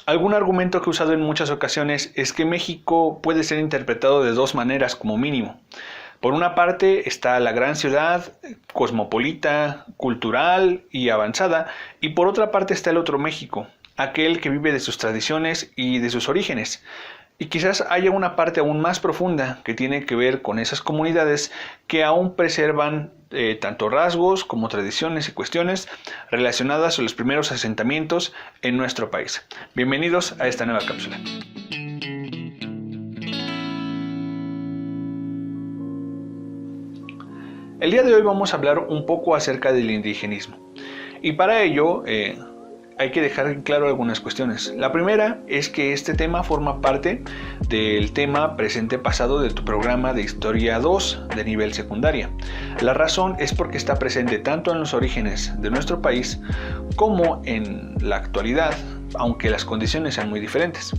Algún argumento que he usado en muchas ocasiones es que México puede ser interpretado de dos maneras como mínimo. Por una parte está la gran ciudad, cosmopolita, cultural y avanzada, y por otra parte está el otro México, aquel que vive de sus tradiciones y de sus orígenes. Y quizás haya una parte aún más profunda que tiene que ver con esas comunidades que aún preservan tanto rasgos como tradiciones y cuestiones relacionadas a los primeros asentamientos en nuestro país. Bienvenidos a esta nueva cápsula. El día de hoy vamos a hablar un poco acerca del indigenismo. Y para ello hay que dejar en claro algunas cuestiones. La primera es que este tema forma parte del tema presente-pasado de tu programa de Historia 2 de nivel secundaria. La razón es porque está presente tanto en los orígenes de nuestro país como en la actualidad, aunque las condiciones sean muy diferentes.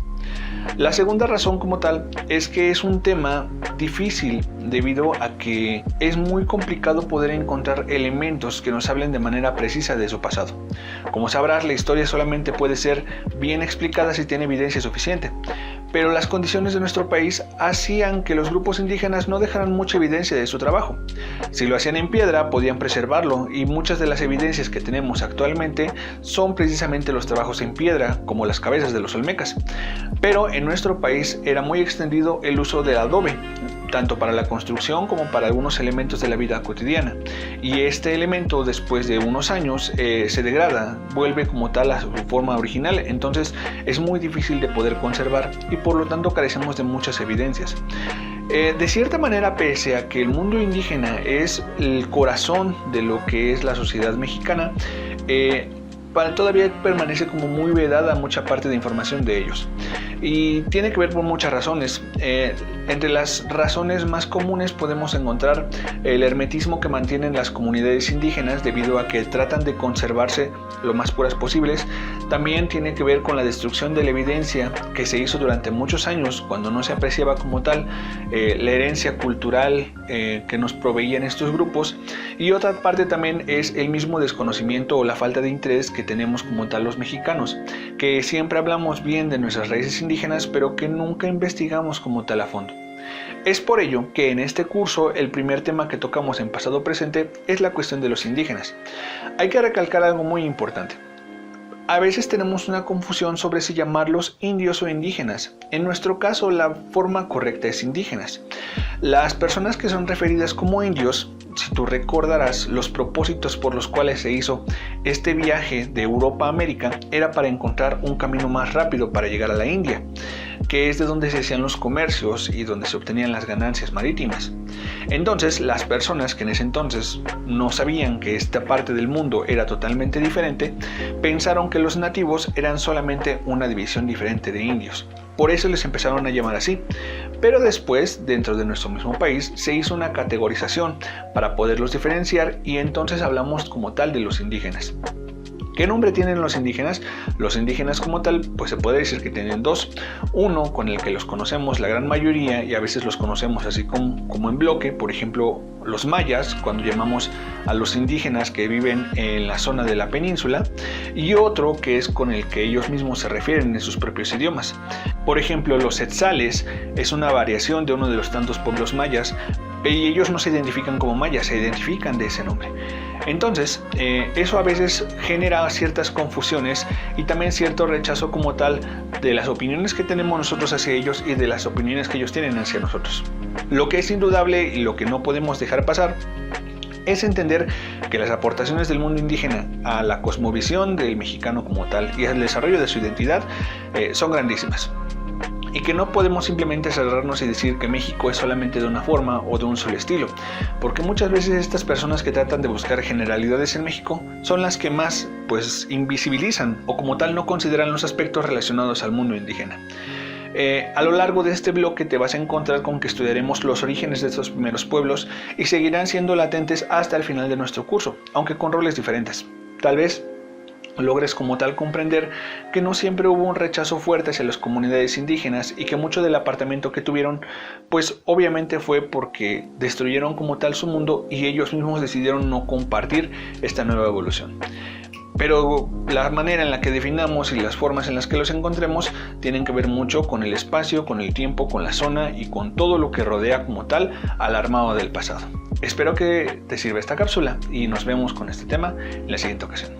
La segunda razón como tal es que es un tema difícil debido a que es muy complicado poder encontrar elementos que nos hablen de manera precisa de su pasado. Como sabrás, la historia solamente puede ser bien explicada si tiene evidencia suficiente, pero las condiciones de nuestro país hacían que los grupos indígenas no dejaran mucha evidencia de su trabajo. Si lo hacían en piedra, podían preservarlo, y muchas de las evidencias que tenemos actualmente son precisamente los trabajos en piedra, como las cabezas de los olmecas. Pero en nuestro país era muy extendido el uso del adobe, tanto para la construcción como para algunos elementos de la vida cotidiana. Y este elemento, después de unos años, se degrada, vuelve como tal a su forma original, entonces es muy difícil de poder conservar y por lo tanto carecemos de muchas evidencias. De cierta manera, pese a que el mundo indígena es el corazón de lo que es la sociedad mexicana, todavía permanece como muy vedada mucha parte de información de ellos. Y tiene que ver por muchas razones. Entre las razones más comunes podemos encontrar el hermetismo que mantienen las comunidades indígenas debido a que tratan de conservarse lo más puras posibles. También tiene que ver con la destrucción de la evidencia que se hizo durante muchos años cuando no se apreciaba como tal la herencia cultural que nos proveían estos grupos. Y otra parte también es el mismo desconocimiento o la falta de interés que tenemos como tal los mexicanos, que siempre hablamos bien de nuestras raíces indígenas, pero que nunca investigamos como tal a fondo. Es por ello que en este curso el primer tema que tocamos en pasado presente es la cuestión de los indígenas. Hay que recalcar algo muy importante. A veces tenemos una confusión sobre si llamarlos indios o indígenas. En nuestro caso, la forma correcta es indígenas. Las personas que son referidas como indios, si tú recordarás, los propósitos por los cuales se hizo este viaje de Europa a América era para encontrar un camino más rápido para llegar a la India, que es de donde se hacían los comercios y donde se obtenían las ganancias marítimas. Entonces, las personas que en ese entonces no sabían que esta parte del mundo era totalmente diferente, pensaron que los nativos eran solamente una división diferente de indios. Por eso les empezaron a llamar así. Pero después, dentro de nuestro mismo país, se hizo una categorización para poderlos diferenciar y entonces hablamos como tal de los indígenas. ¿Qué nombre tienen los indígenas? Los indígenas como tal, pues se puede decir que tienen dos. Uno con el que los conocemos la gran mayoría y a veces los conocemos así como en bloque, por ejemplo los mayas, cuando llamamos a los indígenas que viven en la zona de la península, y otro que es con el que ellos mismos se refieren en sus propios idiomas. Por ejemplo, los etzales es una variación de uno de los tantos pueblos mayas, y ellos no se identifican como mayas, se identifican de ese nombre. Entonces, eso a veces genera ciertas confusiones y también cierto rechazo como tal de las opiniones que tenemos nosotros hacia ellos y de las opiniones que ellos tienen hacia nosotros. Lo que es indudable y lo que no podemos dejar pasar es entender que las aportaciones del mundo indígena a la cosmovisión del mexicano como tal y al desarrollo de su identidad son grandísimas. Y que no podemos simplemente cerrarnos y decir que México es solamente de una forma o de un solo estilo, porque muchas veces estas personas que tratan de buscar generalidades en México son las que más invisibilizan o como tal no consideran los aspectos relacionados al mundo indígena. A lo largo de este bloque te vas a encontrar con que estudiaremos los orígenes de estos primeros pueblos y seguirán siendo latentes hasta el final de nuestro curso, aunque con roles diferentes. Tal vez logres como tal comprender que no siempre hubo un rechazo fuerte hacia las comunidades indígenas y que mucho del apartamiento que tuvieron pues obviamente fue porque destruyeron como tal su mundo y ellos mismos decidieron no compartir esta nueva evolución. Pero la manera en la que definamos y las formas en las que los encontremos tienen que ver mucho con el espacio, con el tiempo, con la zona y con todo lo que rodea como tal al armado del pasado. Espero que te sirva esta cápsula y nos vemos con este tema en la siguiente ocasión.